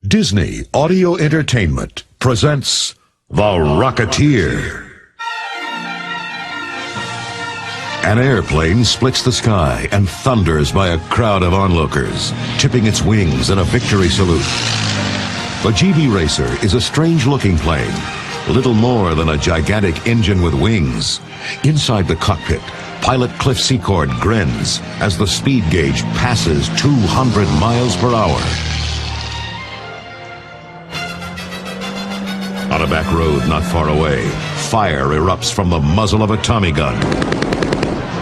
Disney Audio Entertainment presents The Rocketeer. An airplane splits the sky and thunders by a crowd of onlookers, tipping its wings in a victory salute. The GB Racer is a strange-looking plane, little more than a gigantic engine with wings. Inside the cockpit, pilot Cliff Secord grins as the speed gauge passes 200 miles per hour. On a back road not far away, fire erupts from the muzzle of a Tommy gun.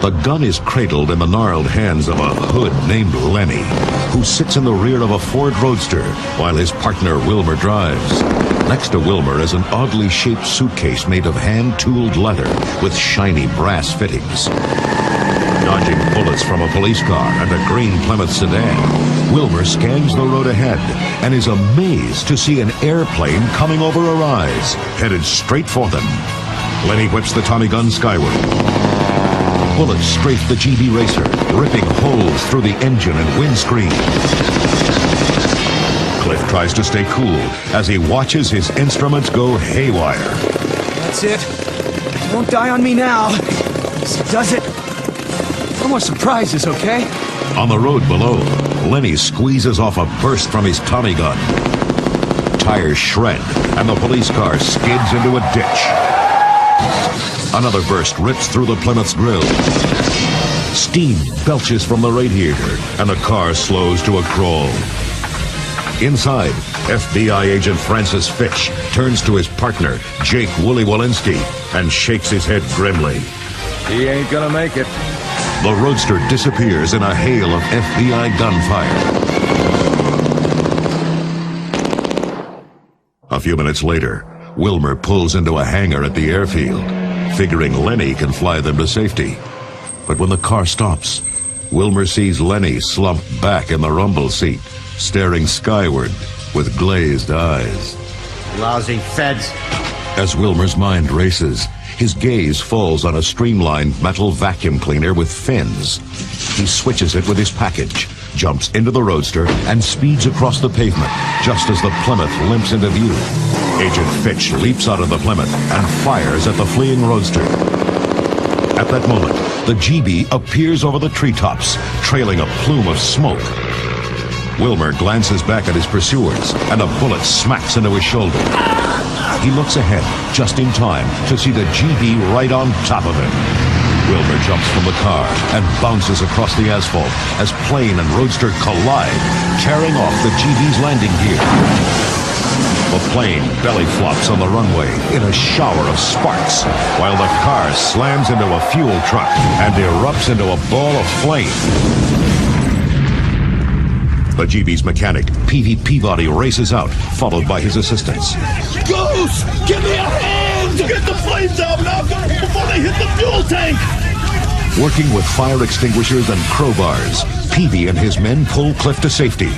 The gun is cradled in the gnarled hands of a hood named Lenny, who sits in the rear of a Ford Roadster while his partner Wilmer drives. Next to Wilmer is an oddly shaped suitcase made of hand-tooled leather with shiny brass fittings. Dodging bullets from a police car and a green Plymouth sedan, Wilmer scans the road ahead and is amazed to see an airplane coming over a rise, headed straight for them. Lenny whips the Tommy gun skyward. Bullets strafe the GB Racer, ripping holes through the engine and windscreen. Cliff tries to stay cool as he watches his instruments go haywire. That's it. Won't die on me now. This does it. No more surprises, okay? On the road below, Lenny squeezes off a burst from his Tommy gun. Tires shred, and the police car skids into a ditch. Another burst rips through the Plymouth's grille. Steam belches from the radiator, and the car slows to a crawl. Inside, FBI agent Francis Fitch turns to his partner, Jake Wooly Walensky, and shakes his head grimly. He ain't gonna make it. The Roadster disappears in a hail of FBI gunfire. A few minutes later, Wilmer pulls into a hangar at the airfield, figuring Lenny can fly them to safety. But when the car stops, Wilmer sees Lenny slumped back in the rumble seat, staring skyward with glazed eyes. Lousy feds. As Wilmer's mind races, his gaze falls on a streamlined metal vacuum cleaner with fins. He switches it with his package, jumps into the Roadster, and speeds across the pavement, just as the Plymouth limps into view. Agent Fitch leaps out of the Plymouth and fires at the fleeing Roadster. At that moment, the GB appears over the treetops, trailing a plume of smoke. Wilmer glances back at his pursuers, and a bullet smacks into his shoulder. He looks ahead, just in time to see the GB right on top of him. Wilmer jumps from the car and bounces across the asphalt as plane and Roadster collide, tearing off the GB's landing gear. The plane belly flops on the runway in a shower of sparks, while the car slams into a fuel truck and erupts into a ball of flame. The GB's mechanic, P.V. Peabody, races out, followed by his assistants. Goose! Give me a hand! Get the flames out now before they hit the fuel tank! Working with fire extinguishers and crowbars, Peavy and his men pull Cliff to safety.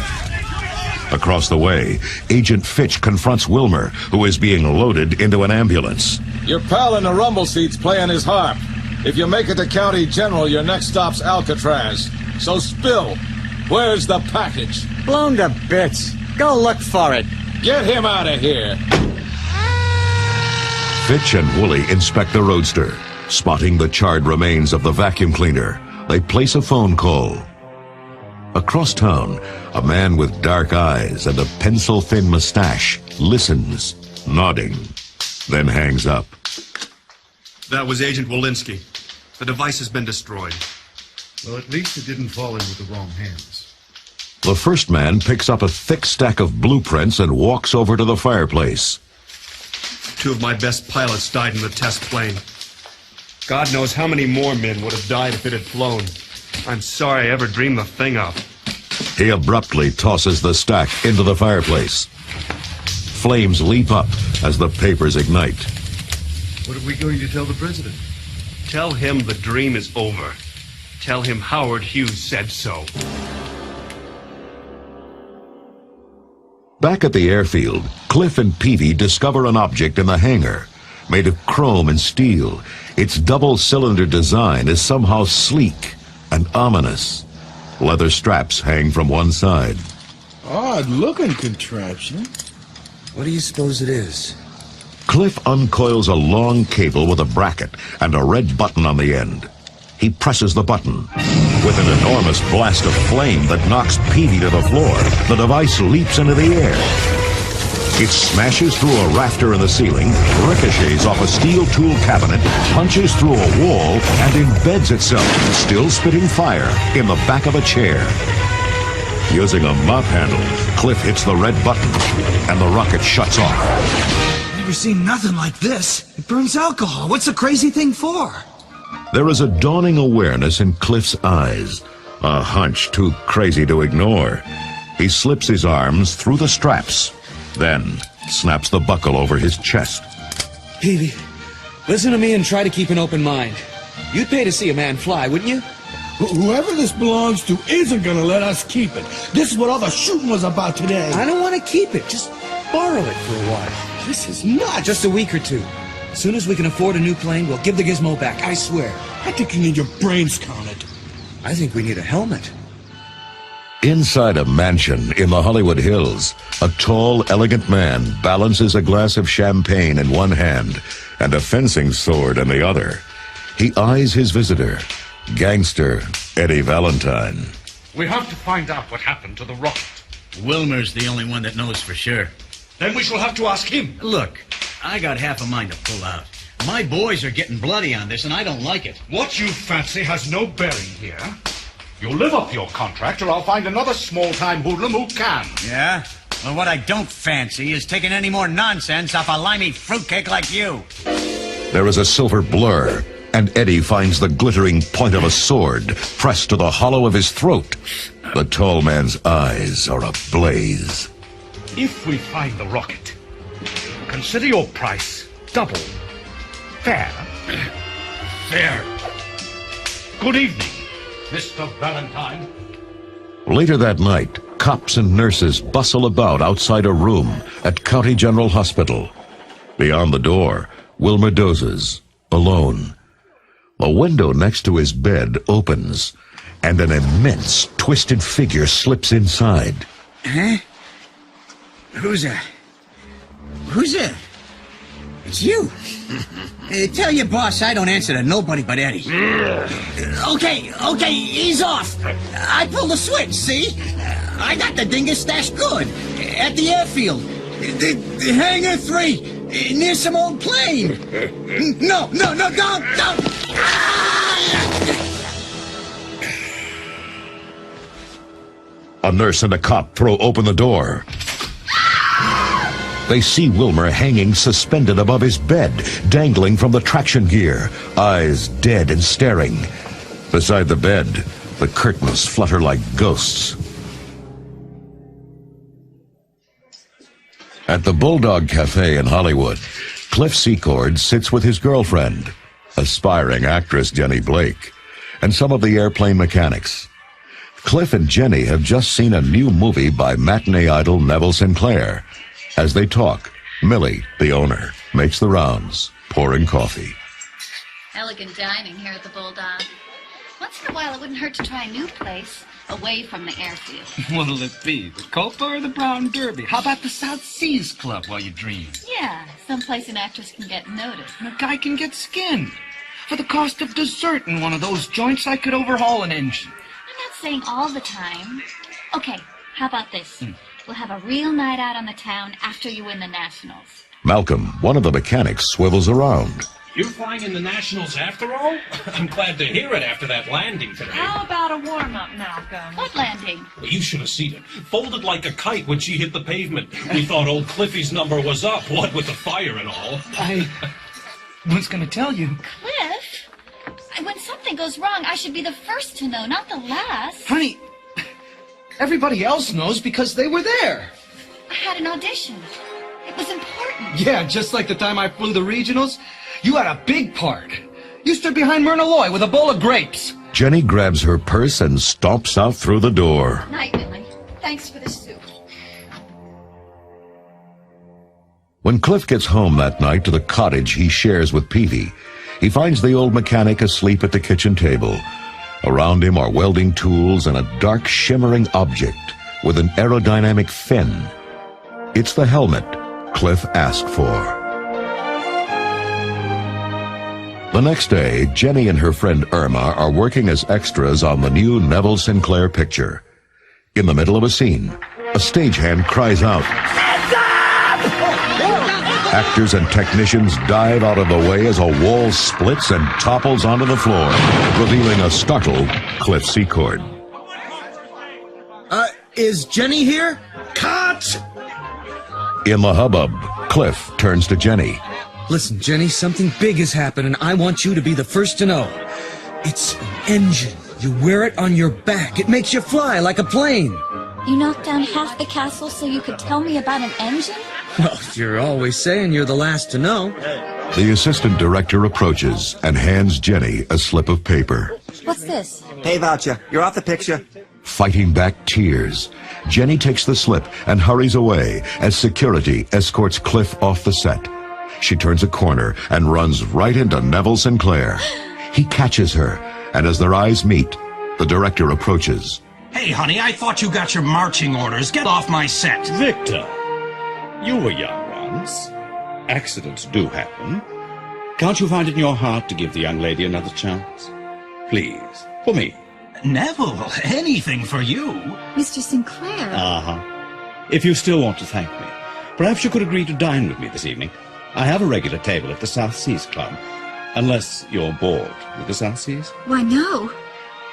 Across the way, Agent Fitch confronts Wilmer, who is being loaded into an ambulance. Your pal in the rumble seat's playing his harp. If you make it to County General, your next stop's Alcatraz. So spill. Where's the package? Blown to bits. Go look for it. Get him out of here. Fitch and Wooly inspect the Roadster. Spotting the charred remains of the vacuum cleaner, they place a phone call. Across town, a man with dark eyes and a pencil-thin mustache listens, nodding, then hangs up. That was Agent Walensky. The device has been destroyed. Well, at least it didn't fall in with the wrong hands. The first man picks up a thick stack of blueprints and walks over to the fireplace. 2 of my best pilots died in the test plane. God knows how many more men would have died if it had flown. I'm sorry I ever dreamed the thing up. He abruptly tosses the stack into the fireplace. Flames leap up as the papers ignite. What are we going to tell the president? Tell him the dream is over. Tell him Howard Hughes said so. Back at the airfield, Cliff and Peavy discover an object in the hangar. Made of chrome and steel, its double-cylinder design is somehow sleek and ominous. Leather straps hang from one side. Odd-looking contraption. What do you suppose it is? Cliff uncoils a long cable with a bracket and a red button on the end. He presses the button. With an enormous blast of flame that knocks Peavy to the floor, the device leaps into the air. It smashes through a rafter in the ceiling, ricochets off a steel tool cabinet, punches through a wall, and embeds itself, still spitting fire, in the back of a chair. Using a mop handle, Cliff hits the red button, and the rocket shuts off. Never seen nothing like this. It burns alcohol. What's the crazy thing for? There is a dawning awareness in Cliff's eyes, a hunch too crazy to ignore. He slips his arms through the straps, then snaps the buckle over his chest. Peavy, listen to me and try to keep an open mind. You'd pay to see a man fly, wouldn't you? Whoever this belongs to isn't gonna let us keep it. This is what all the shooting was about today. I don't want to keep it. Just borrow it for a while. This is nuts. Just a week or two. As soon as we can afford a new plane, we'll give the gizmo back, I swear. I think you need your brains counted. I think we need a helmet. Inside a mansion in the Hollywood Hills, a tall, elegant man balances a glass of champagne in one hand and a fencing sword in the other. He eyes his visitor, gangster Eddie Valentine. We have to find out what happened to the rocket. Wilmer's the only one that knows for sure. Then we shall have to ask him. Look, I got half a mind to pull out. My boys are getting bloody on this, and I don't like it. What you fancy has no bearing here. You'll live up to your contract, or I'll find another small-time hoodlum who can. Yeah? Well, what I don't fancy is taking any more nonsense off a limey fruitcake like you. There is a silver blur, and Eddie finds the glittering point of a sword pressed to the hollow of his throat. The tall man's eyes are ablaze. If we find the rocket, consider your price double. Fair? Fair. Good evening, Mr. Valentine. Later that night, cops and nurses bustle about outside a room at County General Hospital. Beyond the door, Wilmer dozes, alone. A window next to his bed opens, and an immense, twisted figure slips inside. Huh? Who's that? Who's that? It's you. Tell your boss I don't answer to nobody but Eddie. Okay, ease off. I pulled the switch, see? I got the dingus stashed good. At the airfield. The Hangar 3. Near some old plane. No, don't! A nurse and a cop throw open the door. They see Wilmer hanging suspended above his bed, dangling from the traction gear, eyes dead and staring. Beside the bed, the curtains flutter like ghosts. At the Bulldog Cafe in Hollywood, Cliff Secord sits with his girlfriend, aspiring actress Jenny Blake, and some of the airplane mechanics. Cliff and Jenny have just seen a new movie by matinee idol Neville Sinclair. As they talk, Millie, the owner, makes the rounds, pouring coffee. Elegant dining here at the Bulldog. Once in a while, it wouldn't hurt to try a new place, away from the airfield. What'll it be, the Copa or the Brown Derby? How about the South Seas Club while you dream? Yeah, someplace an actress can get noticed. And a guy can get skinned. For the cost of dessert in one of those joints, I could overhaul an engine. I'm not saying all the time. Okay, how about this? We'll have a real night out on the town after you win the Nationals. Malcolm, one of the mechanics, swivels around. You're flying in the Nationals after all? I'm glad to hear it after that landing today. How about a warm-up, Malcolm? What landing? Well, you should have seen it. Folded like a kite when she hit the pavement. We thought old Cliffy's number was up, what with the fire and all. I was going to tell you. Cliff? When something goes wrong, I should be the first to know, not the last. Honey, everybody else knows because they were there. I had an audition. It was important. Yeah, just like the time I flew the regionals. You had a big part. You stood behind Myrna Loy with a bowl of grapes. Jenny grabs her purse and stomps out through the door. Night, Millie. Thanks for the soup. When Cliff gets home that night to the cottage he shares with Peavy, he finds the old mechanic asleep at the kitchen table. Around him are welding tools and a dark, shimmering object, with an aerodynamic fin. It's the helmet Cliff asked for. The next day, Jenny and her friend Irma are working as extras on the new Neville Sinclair picture. In the middle of a scene, a stagehand cries out. Actors and technicians dive out of the way as a wall splits and topples onto the floor, revealing a startled Cliff Secord. Is Jenny here? Cut! In the hubbub, Cliff turns to Jenny. Listen, Jenny, something big has happened, and I want you to be the first to know. It's an engine. You wear it on your back. It makes you fly like a plane. You knocked down half the castle so you could tell me about an engine? Well, you're always saying you're the last to know. The assistant director approaches and hands Jenny a slip of paper. What's this? Pay voucher. You're off the picture. Fighting back tears, Jenny takes the slip and hurries away as security escorts Cliff off the set. She turns a corner and runs right into Neville Sinclair. He catches her, and as their eyes meet, the director approaches. Hey, honey, I thought you got your marching orders. Get off my set. Victor, you were young once. Accidents do happen. Can't you find it in your heart to give the young lady another chance? Please, for me. Neville, anything for you. Mr. Sinclair. Uh-huh. If you still want to thank me, perhaps you could agree to dine with me this evening. I have a regular table at the South Seas Club. Unless you're bored with the South Seas? Why, no.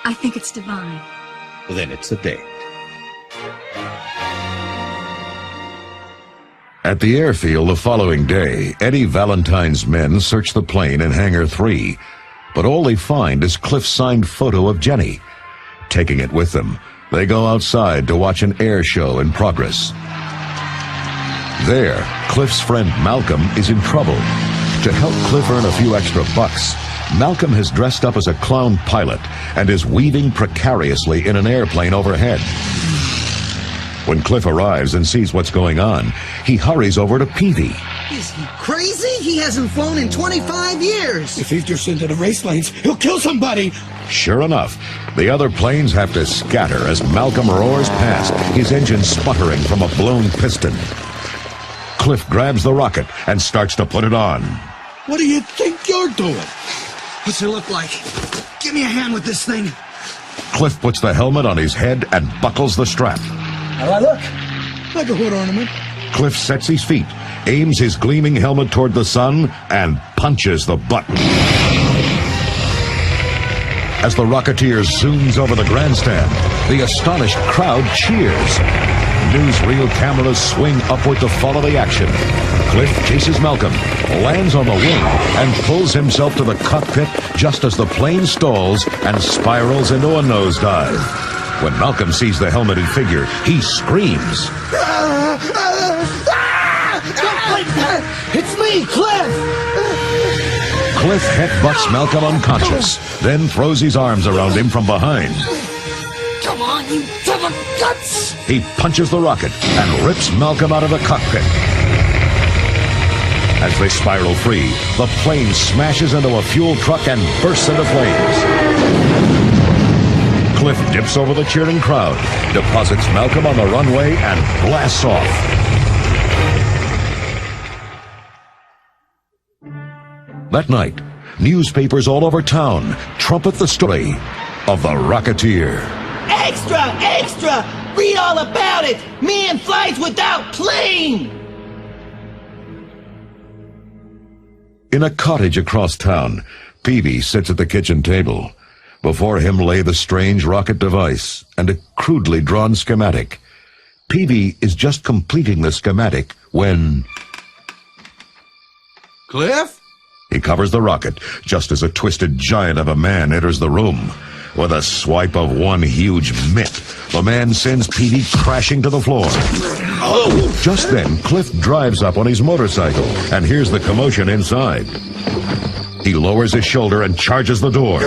I think it's divine. Then it's a date. At the airfield the following day, Eddie Valentine's men search the plane in Hangar 3, but all they find is Cliff's signed photo of Jenny. Taking it with them, they go outside to watch an air show in progress. There, Cliff's friend Malcolm is in trouble. To help Cliff earn a few extra bucks, Malcolm has dressed up as a clown pilot and is weaving precariously in an airplane overhead. When Cliff arrives and sees what's going on, he hurries over to Peavy. Is he crazy? He hasn't flown in 25 years. If he's just into the race lanes, he'll kill somebody. Sure enough, the other planes have to scatter as Malcolm roars past, his engine sputtering from a blown piston. Cliff grabs the rocket and starts to put it on. What do you think you're doing? What's it look like? Give me a hand with this thing. Cliff puts the helmet on his head and buckles the strap. How do I look? Like a hood ornament. Cliff sets his feet, aims his gleaming helmet toward the sun, and punches the button. As the Rocketeer zooms over the grandstand, the astonished crowd cheers. Newsreel cameras swing upward to follow the action. Cliff chases Malcolm, lands on the wing, and pulls himself to the cockpit just as the plane stalls and spirals into a nosedive. When Malcolm sees the helmeted figure, he screams. It's me, Cliff! Cliff headbutts Malcolm unconscious, then throws his arms around him from behind. Come on, you son of guts! He punches the rocket and rips Malcolm out of the cockpit. As they spiral free, the plane smashes into a fuel truck and bursts into flames. Cliff dips over the cheering crowd, deposits Malcolm on the runway, and blasts off. That night, newspapers all over town trumpet the story of the Rocketeer. Extra! Extra! Read all about it! Man flies without plane! In a cottage across town, Peavy sits at the kitchen table. Before him lay the strange rocket device and a crudely drawn schematic. Peavy is just completing the schematic when... Cliff? He covers the rocket just as a twisted giant of a man enters the room. With a swipe of one huge mitt, the man sends Peavy crashing to the floor. Oh! Just then, Cliff drives up on his motorcycle and hears the commotion inside. He lowers his shoulder and charges the door.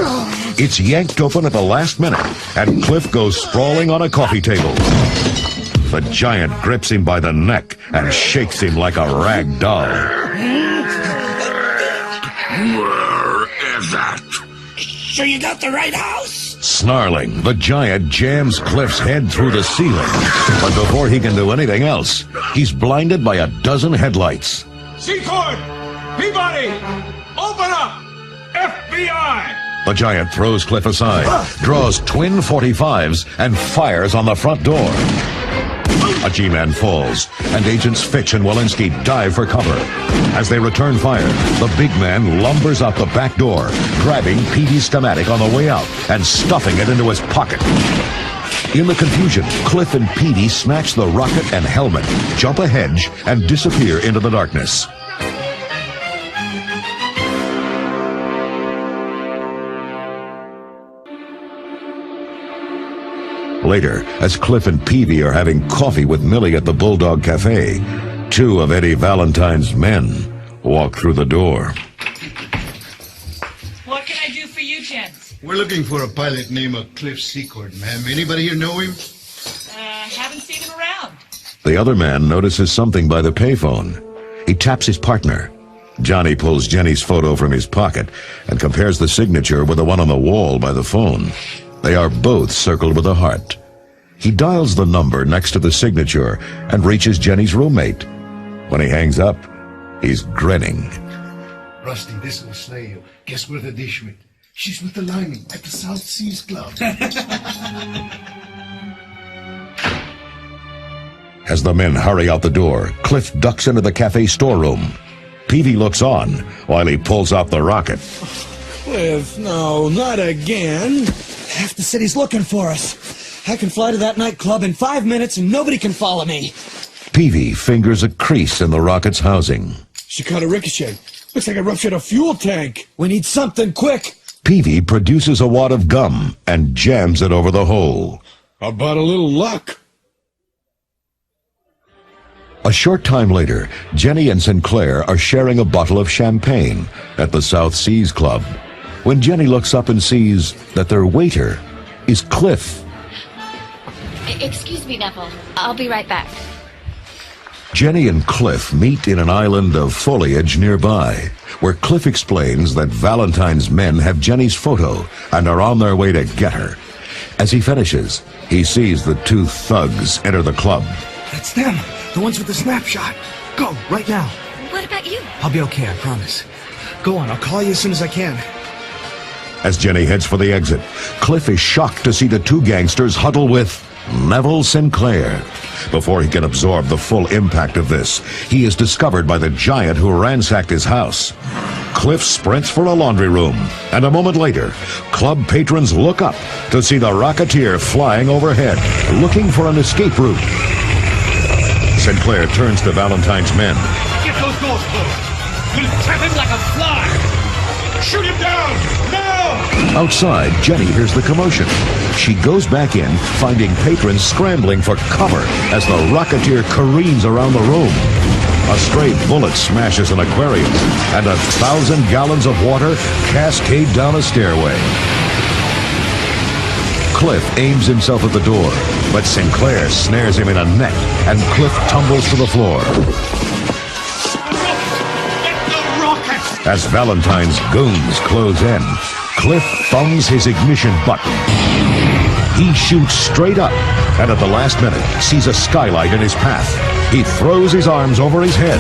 It's yanked open at the last minute, and Cliff goes sprawling on a coffee table. The giant grips him by the neck and shakes him like a rag doll. Where is that? Sure you got the right house? Snarling, the giant jams Cliff's head through the ceiling. But before he can do anything else, he's blinded by a dozen headlights. Secord! Peabody! Open up! FBI! The giant throws Cliff aside, draws twin .45s, and fires on the front door. A G-Man falls, and Agents Fitch and Walensky dive for cover. As they return fire, the big man lumbers out the back door, grabbing Petey's schematic on the way out and stuffing it into his pocket. In the confusion, Cliff and Petey snatch the rocket and helmet, jump a hedge, and disappear into the darkness. Later, as Cliff and Peavy are having coffee with Millie at the Bulldog Cafe, two of Eddie Valentine's men walk through the door. What can I do for you, gents? We're looking for a pilot named Cliff Secord, ma'am. Anybody here know him? Haven't seen him around. The other man notices something by the payphone. He taps his partner. Johnny pulls Jenny's photo from his pocket and compares the signature with the one on the wall by the phone. They are both circled with a heart. He dials the number next to the signature and reaches Jenny's roommate. When he hangs up, he's grinning. Rusty, this will slay you. Guess where the dish went? She's with the lining at the South Seas Club. As the men hurry out the door, Cliff ducks into the cafe storeroom. Peavy looks on while he pulls out the rocket. Cliff, no, not again. Half the city's looking for us. I can fly to that nightclub in 5 minutes and nobody can follow me. Peavy fingers a crease in the rocket's housing. She caught a ricochet. Looks like I ruptured a fuel tank. We need something quick. Peavy produces a wad of gum and jams it over the hole. How about a little luck? A short time later, Jenny and Sinclair are sharing a bottle of champagne at the South Seas Club, when Jenny looks up and sees that their waiter is Cliff. Excuse me, Neville. I'll be right back. Jenny and Cliff meet in an island of foliage nearby, where Cliff explains that Valentine's men have Jenny's photo and are on their way to get her. As he finishes, he sees the two thugs enter the club. That's them. The ones with the snapshot. Go, right now. What about you? I'll be okay, I promise. Go on, I'll call you as soon as I can. As Jenny heads for the exit, Cliff is shocked to see the two gangsters huddle with Neville Sinclair. Before he can absorb the full impact of this, he is discovered by the giant who ransacked his house. Cliff sprints for a laundry room, and a moment later, club patrons look up to see the Rocketeer flying overhead, looking for an escape route. Sinclair turns to Valentine's men. Get those doors closed. We'll trap him like a fly. Shoot him down, now! Outside, Jenny hears the commotion. She goes back in, finding patrons scrambling for cover as the Rocketeer careens around the room. A stray bullet smashes an aquarium, and 1,000 gallons of water cascade down a stairway. Cliff aims himself at the door, but Sinclair snares him in a net, and Cliff tumbles to the floor. As Valentine's goons close in, Cliff thumbs his ignition button. He shoots straight up, and at the last minute sees a skylight in his path. He throws his arms over his head.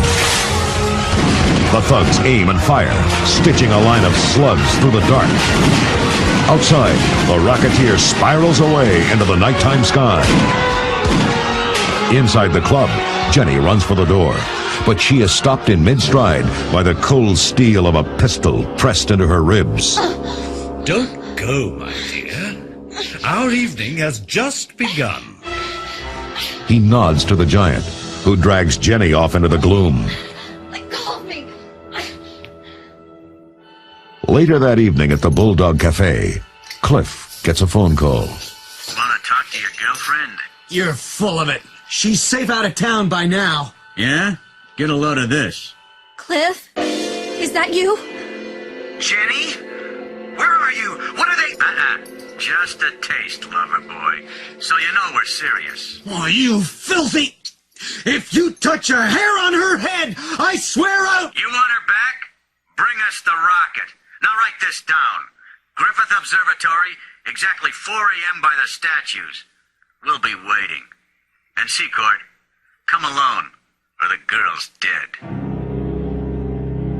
The thugs aim and fire, stitching a line of slugs through the dark. Outside, the Rocketeer spirals away into the nighttime sky. Inside the club, Jenny runs for the door, but she is stopped in mid-stride by the cold steel of a pistol pressed into her ribs. Don't go, my dear. Our evening has just begun. He nods to the giant, who drags Jenny off into the gloom. Let go of me. Later that evening at the Bulldog Cafe, Cliff gets a phone call. Want to talk to your girlfriend? You're full of it. She's safe out of town by now. Yeah? Get a load of this. Cliff? Is that you? Jenny? Where are you? What are they? Just a taste, lover boy. So you know we're serious. Oh, you filthy! If you touch a hair on her head, I swear I'll... You want her back? Bring us the rocket. Now write this down. Griffith Observatory, Exactly 4 a.m. by the statues. We'll be waiting. And Secord, come alone, or the girl's dead.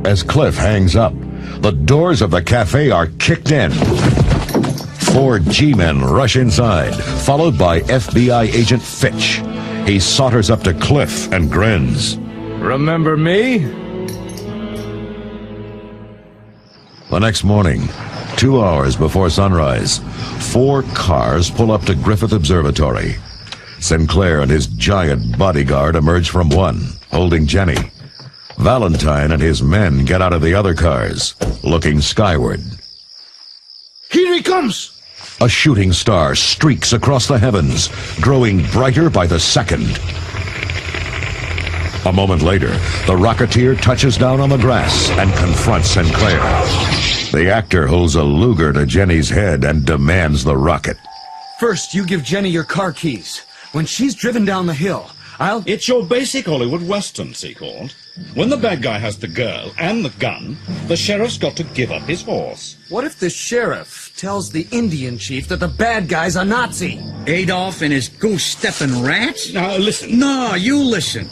As Cliff hangs up, the doors of the cafe are kicked in. 4 G-men rush inside, followed by FBI agent Fitch. He saunters up to Cliff and grins. Remember me? The next morning, 2 hours before sunrise, 4 cars pull up to Griffith Observatory. Sinclair and his giant bodyguard emerge from one, holding Jenny. Valentine and his men get out of the other cars, looking skyward. Here he comes! A shooting star streaks across the heavens, growing brighter by the second. A moment later, the Rocketeer touches down on the grass and confronts Sinclair. The actor holds a Luger to Jenny's head and demands the rocket. First, you give Jenny your car keys. When she's driven down the hill, It's your basic Hollywood Western, Secord. When the bad guy has the girl and the gun, the sheriff's got to give up his horse. What if the sheriff tells the Indian chief that the bad guy's a Nazi? Adolf and his goose-stepping rats? Now, listen. No, you listen.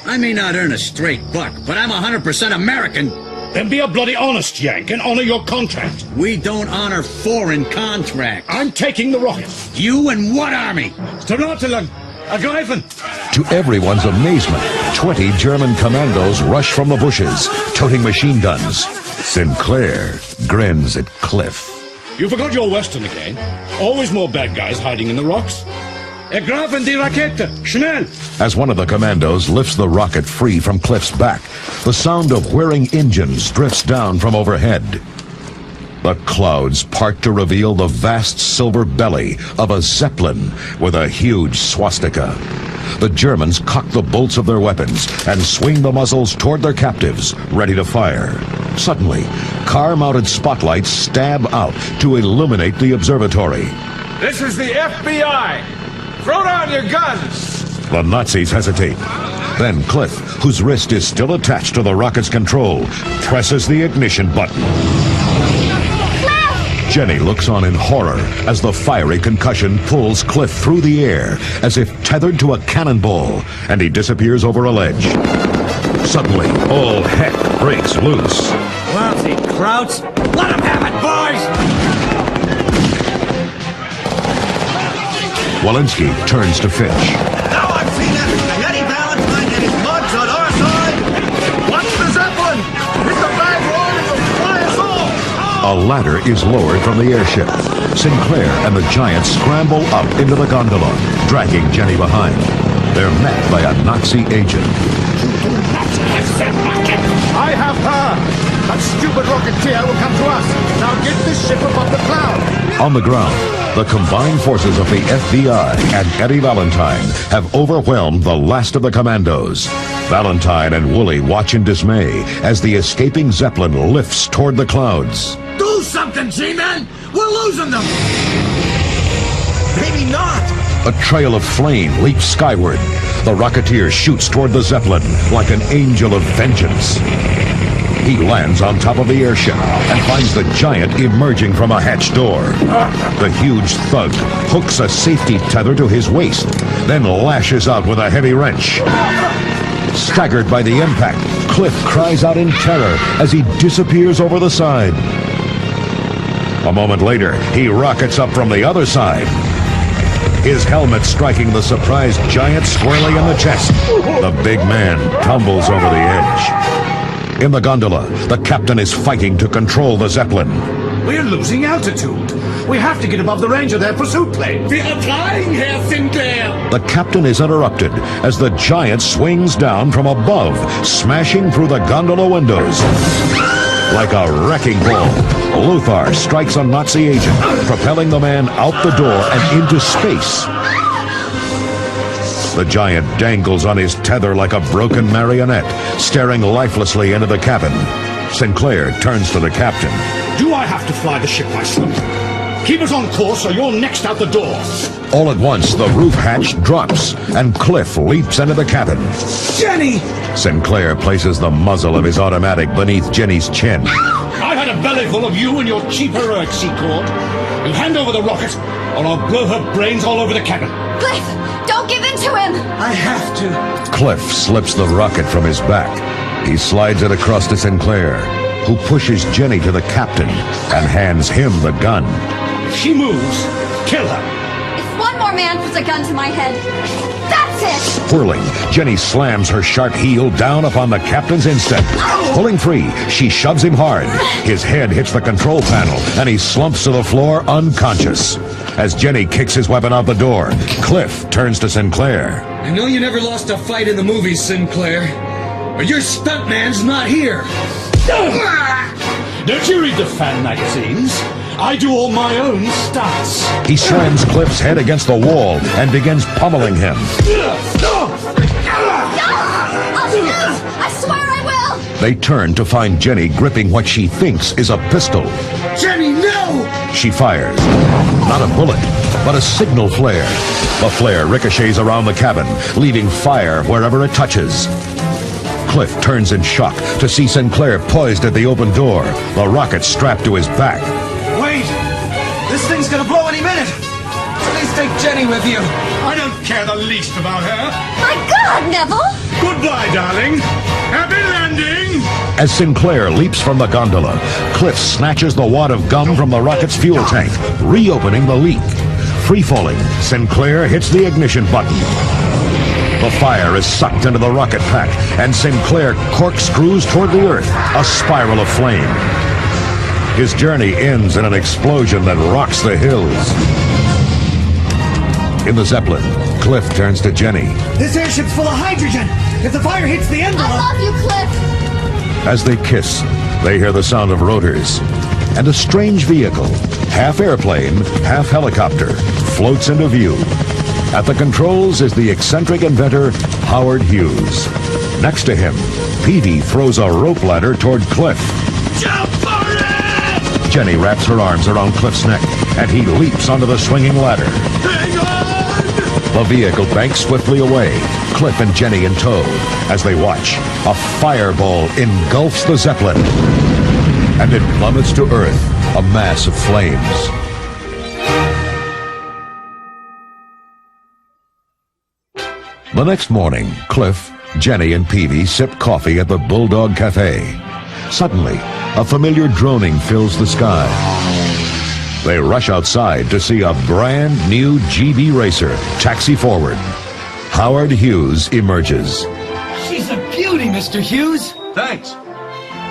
I may not earn a straight buck, but I'm 100% American. Then be a bloody honest Yank and honor your contract. We don't honor foreign contracts. I'm taking the rocket. You and what army? Sternatelen, ergreifen. To everyone's amazement, 20 German commandos rush from the bushes, toting machine guns. Sinclair grins at Cliff. You forgot your Western again. Always more bad guys hiding in the rocks. Ergreifen die Rakete, schnell! As one of the commandos lifts the rocket free from Cliff's back, the sound of whirring engines drifts down from overhead. The clouds part to reveal the vast silver belly of a Zeppelin with a huge swastika. The Germans cock the bolts of their weapons and swing the muzzles toward their captives, ready to fire. Suddenly, car-mounted spotlights stab out to illuminate the observatory. This is the FBI! Throw down your guns! The Nazis hesitate. Then Cliff, whose wrist is still attached to the rocket's control, presses the ignition button. Jenny looks on in horror as the fiery concussion pulls Cliff through the air as if tethered to a cannonball, and he disappears over a ledge. Suddenly, all heck breaks loose. Lousy Krauts! Let him have it, boys! Walensky turns to Fitch. Now I've seen that Jenny Valentine and his mugs on our side! Watch the Zeppelin! Hit the bag roll and it'll fly us all! A ladder is lowered from the airship. Sinclair and the giant scramble up into the gondola, dragging Jenny behind. They're met by a Nazi agent. I have her! That stupid Rocketeer will come to us! Now get this ship above the cloud! On the ground, the combined forces of the FBI and Eddie Valentine have overwhelmed the last of the commandos. Valentine and Wooly watch in dismay as the escaping Zeppelin lifts toward the clouds. Do something, G-Man! We're losing them! Maybe not! A trail of flame leaps skyward. The Rocketeer shoots toward the Zeppelin like an angel of vengeance. He lands on top of the airship and finds the giant emerging from a hatch door. The huge thug hooks a safety tether to his waist, then lashes out with a heavy wrench. Staggered by the impact, Cliff cries out in terror as he disappears over the side. A moment later, he rockets up from the other side. His helmet striking the surprised giant squarely in the chest. The big man tumbles over the edge. In the gondola, the captain is fighting to control the Zeppelin. We're losing altitude. We have to get above the range of their pursuit plane. We are flying, Herr Sinclair! The captain is interrupted as the giant swings down from above, smashing through the gondola windows. Like a wrecking ball, Luthor strikes a Nazi agent, propelling the man out the door and into space. The giant dangles on his tether like a broken marionette, staring lifelessly into the cabin. Sinclair turns to the captain. Do I have to fly the ship myself? Keep us on course or you're next out the door. All at once, the roof hatch drops, and Cliff leaps into the cabin. Jenny! Sinclair places the muzzle of his automatic beneath Jenny's chin. I had a belly full of you and your cheap heroic Secord. You hand over the rocket, or I'll blow her brains all over the cabin. Cliff, don't give in to him! I have to. Cliff slips the rocket from his back. He slides it across to Sinclair, who pushes Jenny to the captain and hands him the gun. If she moves, kill her. If one more man puts a gun to my head, that's it! Whirling, Jenny slams her sharp heel down upon the captain's instep. Pulling free, she shoves him hard. His head hits the control panel, and he slumps to the floor unconscious. As Jenny kicks his weapon out the door, Cliff turns to Sinclair. I know you never lost a fight in the movies, Sinclair, but your stuntman's not here. Don't you read the fan magazines? I do all my own stunts. He slams Cliff's head against the wall and begins pummeling him. I swear I will! They turn to find Jenny gripping what she thinks is a pistol. Jenny, no! She fires. Not a bullet, but a signal flare. The flare ricochets around the cabin, leaving fire wherever it touches. Cliff turns in shock to see Sinclair poised at the open door, the rocket strapped to his back. Wait! This thing's gonna blow any minute! Please take Jenny with you. I don't care the least about her. My God, Neville! Goodbye, darling. Happy landing! As Sinclair leaps from the gondola, Cliff snatches the wad of gum from the rocket's fuel tank, reopening the leak. Free-falling, Sinclair hits the ignition button. The fire is sucked into the rocket pack, and Sinclair corkscrews toward the Earth, a spiral of flame. His journey ends in an explosion that rocks the hills. In the Zeppelin, Cliff turns to Jenny. This airship's full of hydrogen! If the fire hits the envelope... I love you, Cliff! As they kiss, they hear the sound of rotors, and a strange vehicle, half airplane, half helicopter, floats into view. At the controls is the eccentric inventor, Howard Hughes. Next to him, Peavy throws a rope ladder toward Cliff. Jump for it! Jenny wraps her arms around Cliff's neck, and he leaps onto the swinging ladder. Hang on! The vehicle banks swiftly away, Cliff and Jenny in tow. As they watch, a fireball engulfs the Zeppelin, and it plummets to Earth, a mass of flames. The next morning, Cliff, Jenny, and Peavy sip coffee at the Bulldog Cafe. Suddenly, a familiar droning fills the sky. They rush outside to see a brand new GB racer taxi forward. Howard Hughes emerges. She's a beauty, Mr. Hughes. Thanks.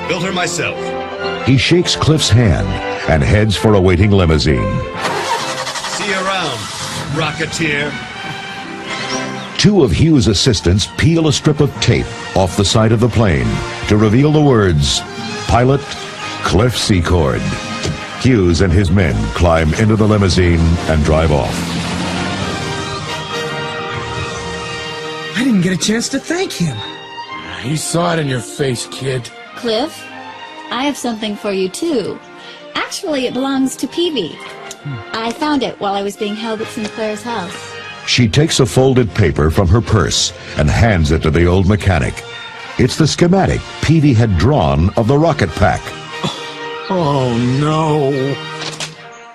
Built her myself. He shakes Cliff's hand and heads for a waiting limousine. See you around, Rocketeer. Two of Hughes' assistants peel a strip of tape off the side of the plane to reveal the words, Pilot Cliff Secord. Hughes and his men climb into the limousine and drive off. I didn't get a chance to thank him. He saw it in your face, kid. Cliff, I have something for you, too. Actually, it belongs to Peavy. I found it while I was being held at Sinclair's house. She takes a folded paper from her purse and hands it to the old mechanic. It's the schematic Peavy had drawn of the rocket pack. Oh, no.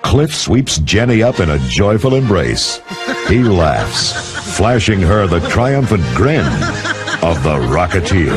Cliff sweeps Jenny up in a joyful embrace. He laughs, flashing her the triumphant grin of the Rocketeer.